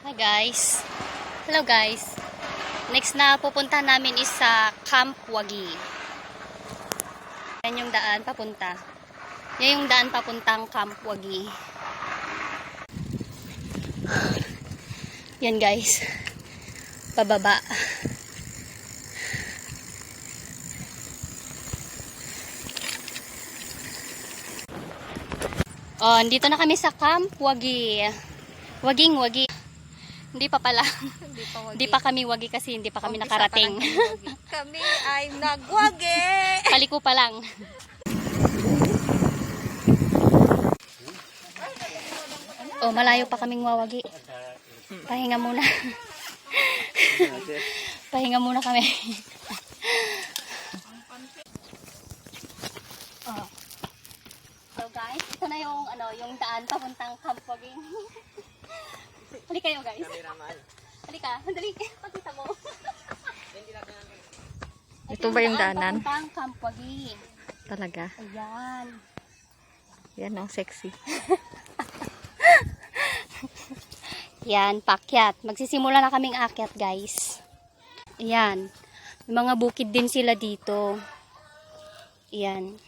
Hi guys. Hello guys. Next na pupunta namin is sa Camp Wagi. Yan yung daan papunta. Yan yung daan papuntang Camp Wagi. Yan guys. Pababa. Oh, dito na kami sa Camp Wagi. Wagi. Hindi pa pala. Hindi pa kami wagi kasi hindi pa kami nakarating. Kami ay nagwagi. Paliko pa lang. Oh, malayo pa kaming wawagi. Pahinga muna. Pahinga muna kami. Oh. So guys, ito na yung daan papuntang Camp Wagi. Halika kayo guys. Halika, dali. Pakita mo. Ito ba yung daanan? Papuntang Camp Wagi. Talaga. Ayan. Yan ang sexy. Yan, pakyat. Magsisimula na kaming akyat, guys. Ayan. May mga bukid din sila dito. Ayan.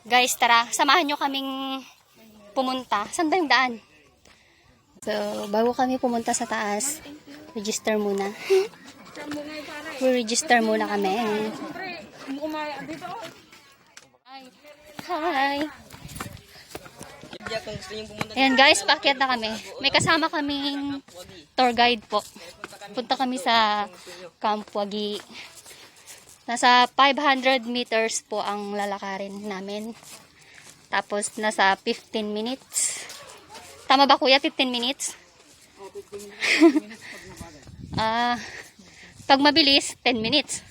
Guys, tara. Samahan nyo kaming pumunta. Saan ba yung daan? So, bago kami pumunta sa taas, register muna. Register muna kami. Hi! Ayan guys, paakyat na kami. May kasama kaming tour guide po. Punta kami sa Camp Wagi. Nasa 500 meters po ang lalakarin namin. Tapos nasa 15 minutes. Tama ba kuya? 15 minutes? Pag mabilis, 10 minutes.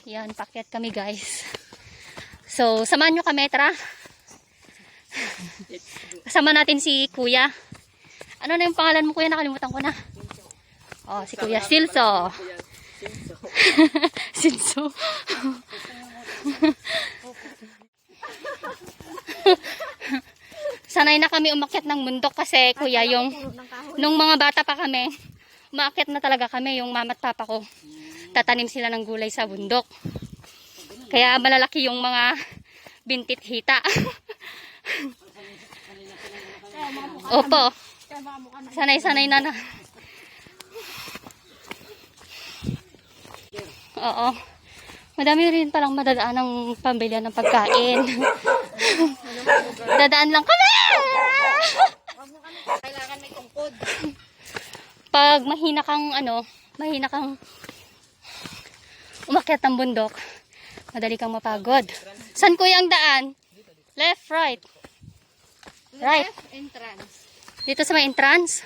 Yan, pakyat kami guys. So, samahan nyo kami, tara. Kasama natin si Kuya. Ano na yung pangalan mo Kuya? Nakalimutan ko na. Oh, si Kuya Silso. Silso. Sanay na kami umakyat ng bundok kasi Kuya yung nung mga bata pa kami, umakyat na talaga kami yung mama at papa ko. Tatanim sila ng gulay sa bundok. Kaya malalaki yung mga bintit hita. Opo. Sanay-sanay na. Oo. Madami rin palang madadaan ng pambilya ng pagkain. Dadaan lang kami! Kailangan may tungkod. Pag mahina kang umakyat ng bundok, madali kang mapagod. Saan kuya ang daan? Left, right. Right. Left entrance. Dito sa may entrance.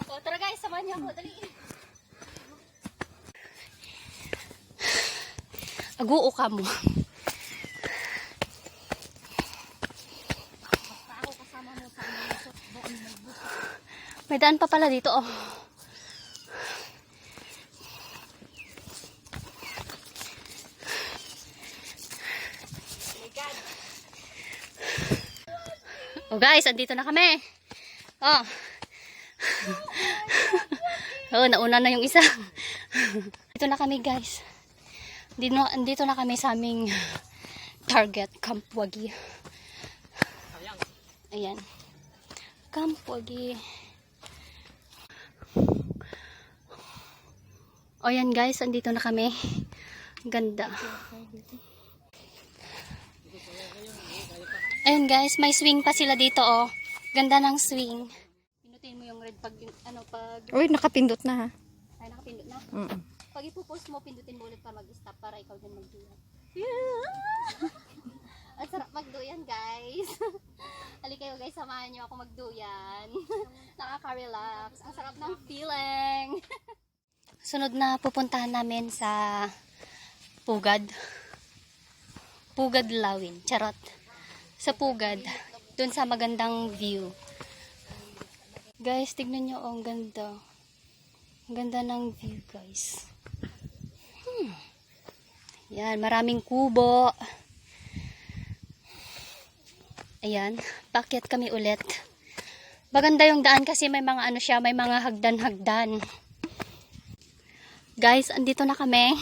So, tara guys, samahan niyo ako. Dali. Aguo ka mo. May daan pa pala dito, oh. Oh guys, andito na kami. Oh. Oh, nauna na yung isa. Dito na kami guys. Andito na kami sa aming target, Camp Wagi. Ayan. Camp Wagi. O yan guys, andito na kami. Ganda. Ayun guys, may swing pa sila dito oh. Ganda ng swing. Pinutin mo yung red pag Uy, nakapindot na ha. Ay, nakapindot na. Pag ipopost mo, pindutin mo ulit para mag-stop para ikaw din magduyan. Ang sarap magduyan guys. Halika kayo guys, samahan nyo ako magduyan. Nakaka-relax. Ang sarap ng feeling. Sunod na pupuntahan namin sa Pugad. Pugad Lawin. Charot. Sa Pugad. Doon sa magandang view. Guys, tignan nyo, oh, ang ganda. Ang ganda ng view, guys. Yan, maraming kubo. Ayan, paakyat kami ulit. Maganda yung daan kasi may mga ano siya, may mga hagdan-hagdan. Guys, andito na kami.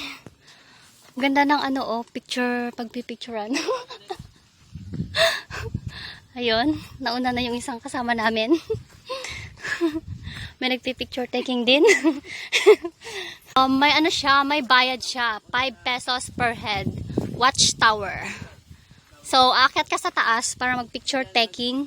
Ganda ng ano, oh, picture, pagpipicturean. Ayun, nauna na yung isang kasama namin. May nagpipicture taking din. May ano siya, may bayad siya. 5 pesos per head. Watchtower. So, aakyat ka sa taas para mag-picture taking.